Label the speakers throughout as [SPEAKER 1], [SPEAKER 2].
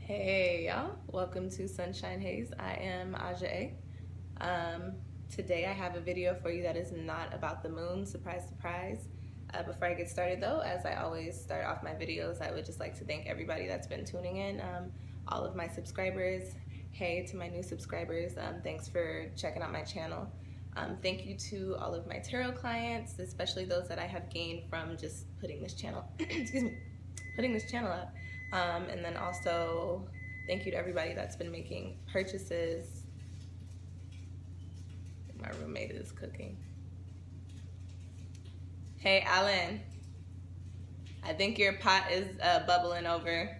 [SPEAKER 1] Hey y'all, welcome to Sunshine Haze. I am Aja A. Today I have a video for you that is not about the moon, surprise, surprise. Before I get started though, as I always start off my videos, I would just like to thank everybody that's been tuning in, all of my subscribers. Hey to my new subscribers, thanks for checking out my channel. Thank you to all of my tarot clients, especially those that I have gained from just putting this channel, excuse me, putting this channel up. And then also thank you to everybody that's been making purchases. My roommate is cooking. Hey Alan, I think your pot is bubbling over.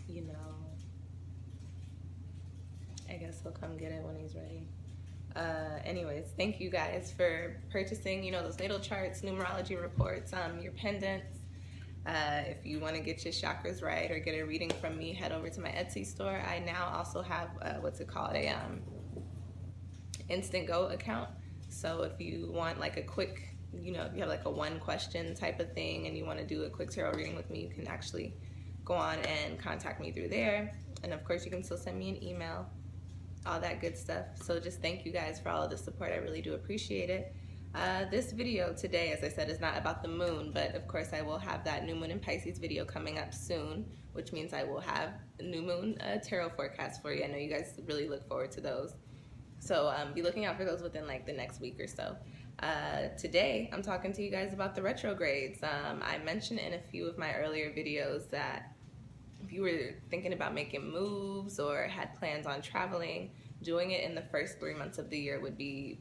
[SPEAKER 1] You know, I guess he'll come get it when he's ready. Anyways, thank you guys for purchasing, those natal charts, numerology reports, your pendants. If you want to get your chakras right or get a reading from me, head over to my Etsy store. I now also have, what's it called, a Instantgo account. So if you want like a quick, if you have like a one question type of thing and you want to do a quick tarot reading with me, you can actually go on and contact me through there. And of course you can still send me an email, all that good stuff. So just thank you guys for all of the support. I really do appreciate it. This video today, as I said, is not about the moon, but of course I will have that new moon in Pisces video coming up soon, which means I will have a new moon tarot forecast for you. I know you guys really look forward to those. So be looking out for those within like the next week or so. Today I'm talking to you guys about the retrogrades. I mentioned in a few of my earlier videos that if you were thinking about making moves or had plans on traveling, doing it in the first 3 months of the year would be,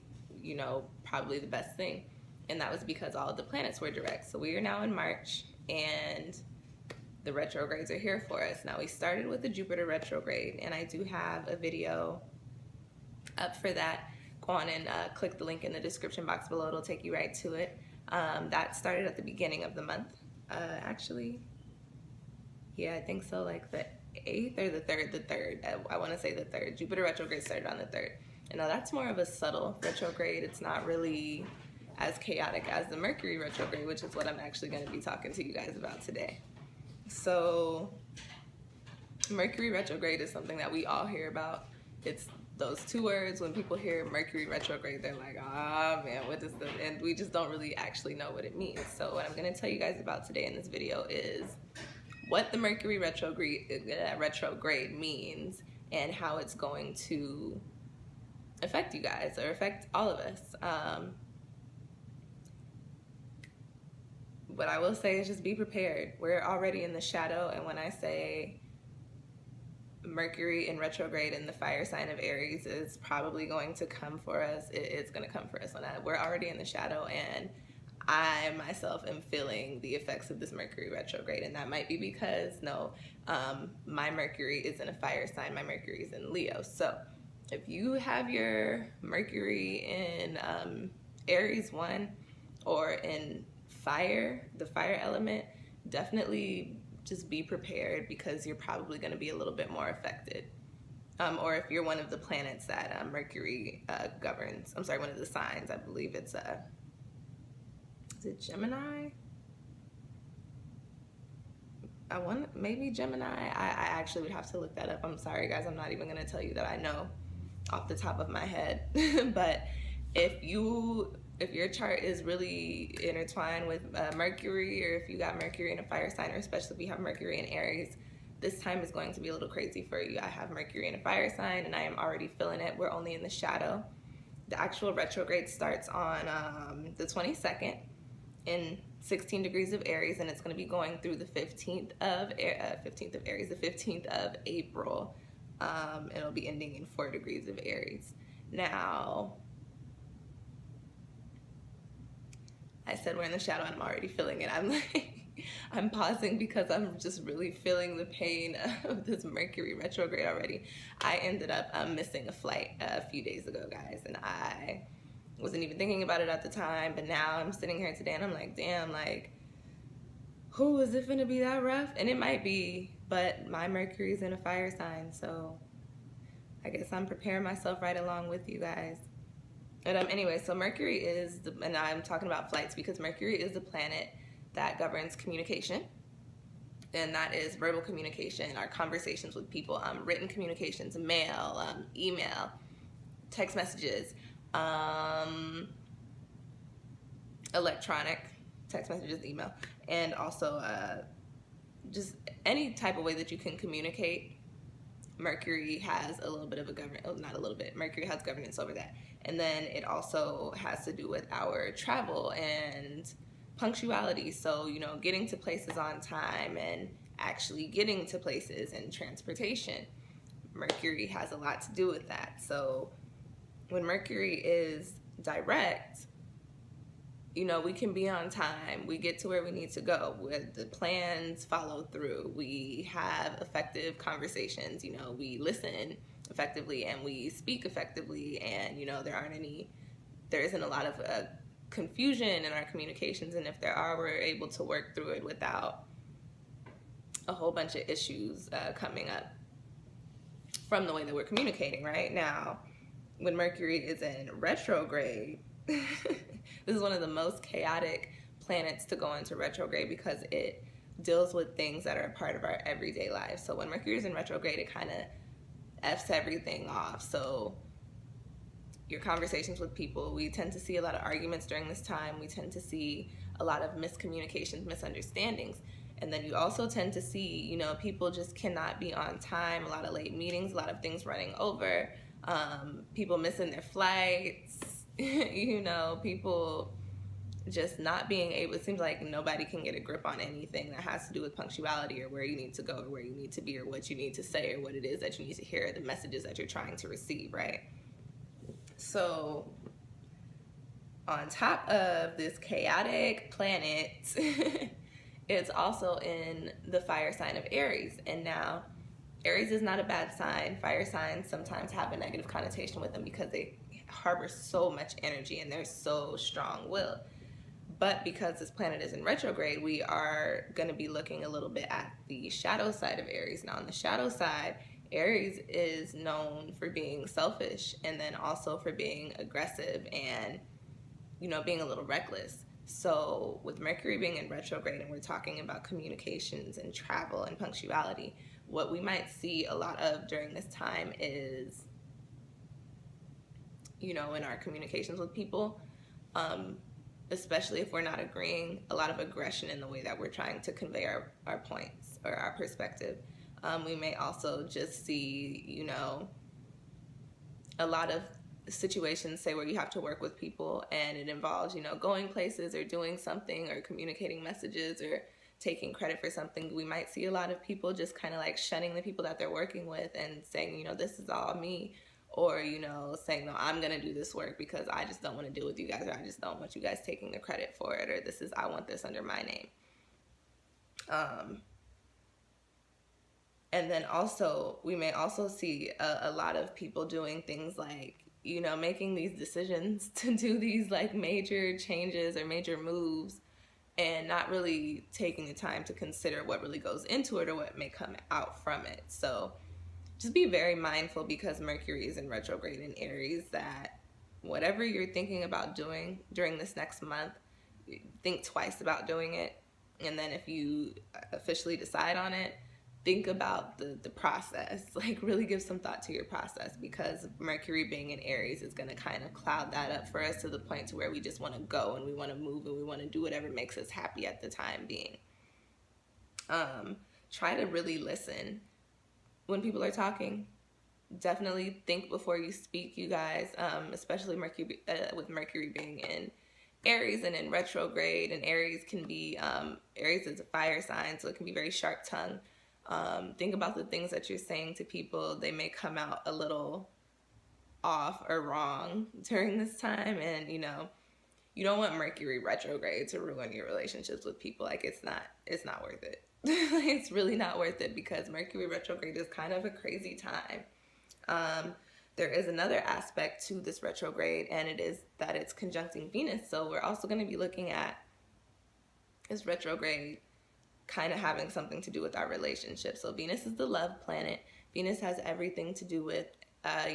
[SPEAKER 1] probably the best thing. And that was because all of the planets were direct. So we are now in March and the retrogrades are here for us. Now we started with the Jupiter retrograde and I do have a video up for that. Go on and click the link in the description box below. It'll take you right to it. That started at the beginning of the month. Actually, yeah, I think so, like the 8th or the 3rd, the 3rd. I want to say the 3rd. Jupiter retrograde started on the 3rd. And now that's more of a subtle retrograde. It's not really as chaotic as the Mercury retrograde, which is what I'm actually going to be talking to you guys about today. So Mercury retrograde is something that we all hear about. It's those two words. When people hear Mercury retrograde, they're like, ah, man, what is this? And we just don't really actually know what it means. So what I'm going to tell you guys about today in this video is what the Mercury retrograde means and how it's going to affect you guys or affect all of us. What I will say is just be prepared. We're already in the shadow, and when I say Mercury in retrograde in the fire sign of Aries is probably going to come for us, it's going to come for us. We're already in the shadow, and I myself am feeling the effects of this Mercury retrograde, and that might be because my Mercury is in a fire sign. My Mercury is in Leo. So if you have your Mercury in Aries 1 or in fire, the fire element, definitely just be prepared because you're probably going to be a little bit more affected. Or if you're one of the planets that Mercury governs, I'm sorry, one of the signs, I believe it's is it Gemini? Maybe Gemini. I actually would have to look that up. I'm sorry guys, I'm not even gonna tell you that I know off the top of my head. But if your chart is really intertwined with Mercury, or if you got Mercury in a fire sign, or especially if you have Mercury in Aries, this time is going to be a little crazy for you. I have Mercury in a fire sign and I am already feeling it. We're only in the shadow. The actual retrograde starts on the 22nd. In 16 degrees of Aries, and it's going to be going through the 15th of Aries, the 15th of April. It'll be ending in 4 degrees of Aries. Now, I said we're in the shadow and I'm already feeling it. I'm pausing because I'm just really feeling the pain of this Mercury retrograde already. I ended up missing a flight a few days ago, guys, and I wasn't even thinking about it at the time, but now I'm sitting here today and I'm like, damn, like, who is it gonna be that rough? And it might be, but my Mercury's in a fire sign, so I guess I'm preparing myself right along with you guys. But anyway, so Mercury is and I'm talking about flights because Mercury is the planet that governs communication, and that is verbal communication, our conversations with people, written communications, mail, email, text messages, electronic text messages, email, and also just any type of way that you can communicate. Mercury has a little bit of a governance, not a little bit, Mercury has governance over that. And then it also has to do with our travel and punctuality. So, you know, getting to places on time and actually getting to places and transportation. Mercury has a lot to do with that. So when Mercury is direct, you know, we can be on time. We get to where we need to go. With the plans follow through. We have effective conversations. You know, we listen effectively and we speak effectively. And, you know, there isn't a lot of confusion in our communications. And if there are, we're able to work through it without a whole bunch of issues coming up from the way that we're communicating right now. When Mercury is in retrograde, this is one of the most chaotic planets to go into retrograde because it deals with things that are a part of our everyday life. So when Mercury is in retrograde, it kind of F's everything off. So your conversations with people, we tend to see a lot of arguments during this time. We tend to see a lot of miscommunications, misunderstandings. And then you also tend to see, you know, people just cannot be on time, a lot of late meetings, a lot of things running over, people missing their flights, you know, people just not being able, it seems like nobody can get a grip on anything that has to do with punctuality or where you need to go or where you need to be or what you need to say or what it is that you need to hear, the messages that you're trying to receive, right? So on top of this chaotic planet, it's also in the fire sign of Aries. And now Aries is not a bad sign. Fire signs sometimes have a negative connotation with them because they harbor so much energy and they're so strong-willed. But because this planet is in retrograde, we are going to be looking a little bit at the shadow side of Aries. Now, on the shadow side, Aries is known for being selfish and then also for being aggressive and, you know, being a little reckless. So with Mercury being in retrograde and we're talking about communications and travel and punctuality, what we might see a lot of during this time is, you know, in our communications with people, especially if we're not agreeing, a lot of aggression in the way that we're trying to convey our points or our perspective. We may also just see, you know, a lot of situations, say, where you have to work with people and it involves, you know, going places or doing something or communicating messages or taking credit for something. We might see a lot of people just kind of like shunning the people that they're working with and saying, you know, this is all me. Or, you know, saying, no, I'm going to do this work because I just don't want to deal with you guys, or I just don't want you guys taking the credit for it, or I want this under my name. And then also, we may also see a lot of people doing things like, you know, making these decisions to do these like major changes or major moves and not really taking the time to consider what really goes into it or what may come out from it. So just be very mindful, because Mercury is in retrograde in Aries, that whatever you're thinking about doing during this next month, think twice about doing it. And then if you officially decide on it, think about the process. Like, really give some thought to your process, because Mercury being in Aries is going to kind of cloud that up for us to the point to where we just want to go and we want to move and we want to do whatever makes us happy at the time being. Try to really listen when people are talking. Definitely think before you speak, you guys, especially Mercury, with Mercury being in Aries and in retrograde. And Aries can be, Aries is a fire sign, so it can be very sharp-tongued. Think about the things that you're saying to people. They may come out a little off or wrong during this time, and you know, you don't want Mercury retrograde to ruin your relationships with people. Like, it's not worth it. It's really not worth it, because Mercury retrograde is kind of a crazy time. There is another aspect to this retrograde, and it is that it's conjuncting Venus. So we're also going to be looking at this retrograde kind of having something to do with our relationship. So Venus is the love planet. Venus has everything to do with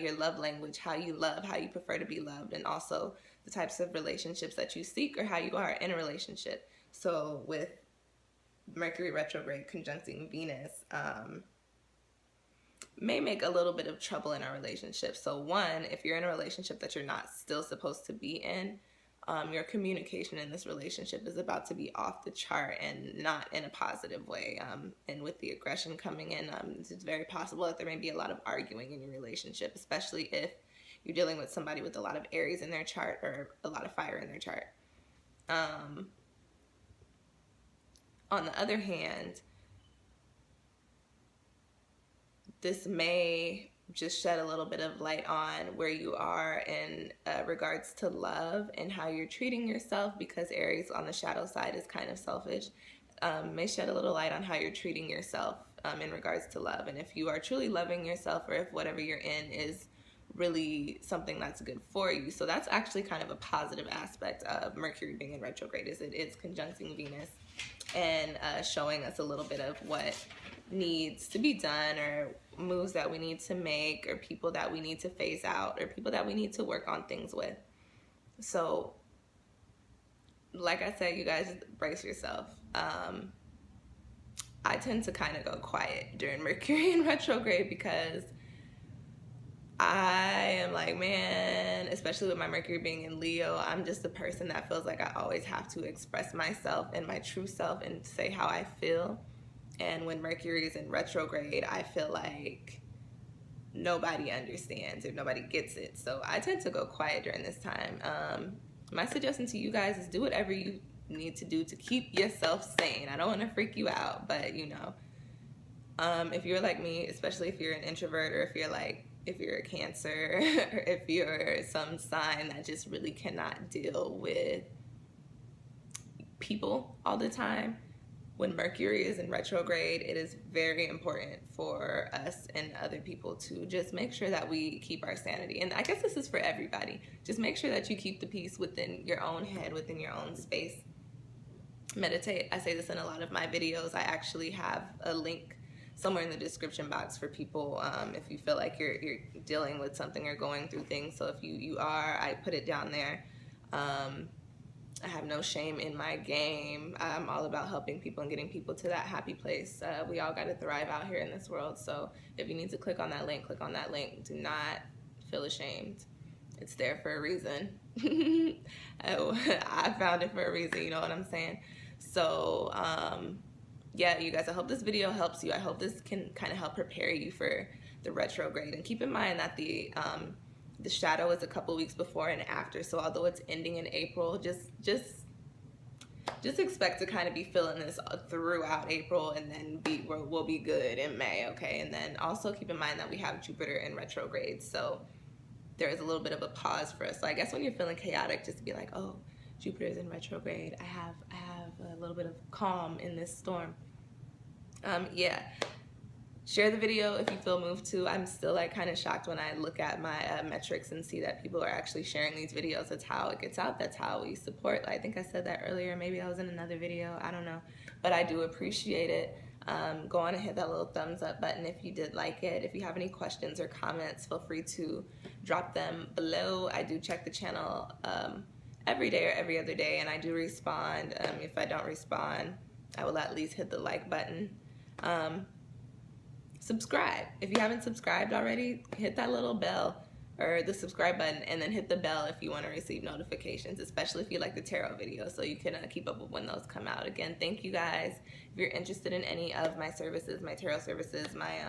[SPEAKER 1] your love language, how you love, how you prefer to be loved, and also the types of relationships that you seek or how you are in a relationship. So with Mercury retrograde conjuncting Venus, may make a little bit of trouble in our relationship. So one, if you're in a relationship that you're not still supposed to be in, your communication in this relationship is about to be off the chart and not in a positive way. And with the aggression coming in, it's very possible that there may be a lot of arguing in your relationship, especially if you're dealing with somebody with a lot of Aries in their chart or a lot of fire in their chart. On the other hand, this may just shed a little bit of light on where you are in regards to love and how you're treating yourself, because Aries on the shadow side is kind of selfish. May shed a little light on how you're treating yourself in regards to love, and if you are truly loving yourself, or if whatever you're in is really something that's good for you. So that's actually kind of a positive aspect of Mercury being in retrograde, is it is conjuncting Venus and showing us a little bit of what needs to be done, or moves that we need to make, or people that we need to phase out, or people that we need to work on things with. So like I said, you guys, brace yourself. I tend to kind of go quiet during Mercury in retrograde, because I am like, man, especially with my Mercury being in Leo, I'm just a person that feels like I always have to express myself and my true self and say how I feel. And when Mercury is in retrograde, I feel like nobody understands or nobody gets it. So I tend to go quiet during this time. My suggestion to you guys is do whatever you need to do to keep yourself sane. I don't want to freak you out, but you know, if you're like me, especially if you're an introvert, or if you're a Cancer, or if you're some sign that just really cannot deal with people all the time, when Mercury is in retrograde, it is very important for us and other people to just make sure that we keep our sanity. And I guess this is for everybody. Just make sure that you keep the peace within your own head, within your own space. Meditate. I say this in a lot of my videos. I actually have a link somewhere in the description box for people if you feel like you're dealing with something or going through things. So if you are, I put it down there. I have no shame in my game. I'm all about helping people and getting people to that happy place. We all got to thrive out here in this world. So if you need to click on that link, click on that link. Do not feel ashamed. It's there for a reason. I found it for a reason, you know what I'm saying? So, yeah, you guys, I hope this video helps you. I hope this can kind of help prepare you for the retrograde. And keep in mind that the shadow is a couple weeks before and after. So although it's ending in April, just expect to kind of be feeling this throughout April, and then we'll be good in May, okay? And then also keep in mind that we have Jupiter in retrograde. So there is a little bit of a pause for us. So I guess when you're feeling chaotic, just be like, oh, Jupiter is in retrograde. I have a little bit of calm in this storm. Yeah. Share the video if you feel moved to. I'm still like kind of shocked when I look at my metrics and see that people are actually sharing these videos. That's how it gets out. That's how we support. I think I said that earlier. Maybe I was in another video. I don't know. But I do appreciate it. Go on and hit that little thumbs up button if you did like it. If you have any questions or comments, feel free to drop them below. I do check the channel every day or every other day, and I do respond. If I don't respond, I will at least hit the like button. Subscribe. If you haven't subscribed already, hit that little bell or the subscribe button, and then hit the bell if you want to receive notifications, especially if you like the tarot videos, so you can keep up with when those come out. Again, thank you guys. If you're interested in any of my services, my tarot services, my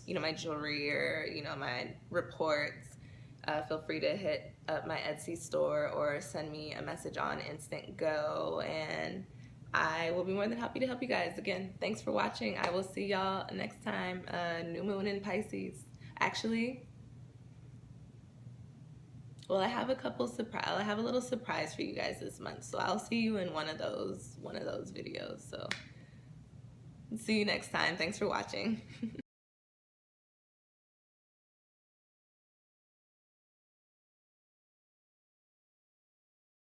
[SPEAKER 1] my jewelry, or my reports, feel free to hit up my Etsy store or send me a message on Instantgo, and I will be more than happy to help you guys. Again, thanks for watching. I will see y'all next time. New moon in Pisces. Actually, well, I have a little surprise for you guys this month. So I'll see you in one of those videos. So see you next time. Thanks for watching.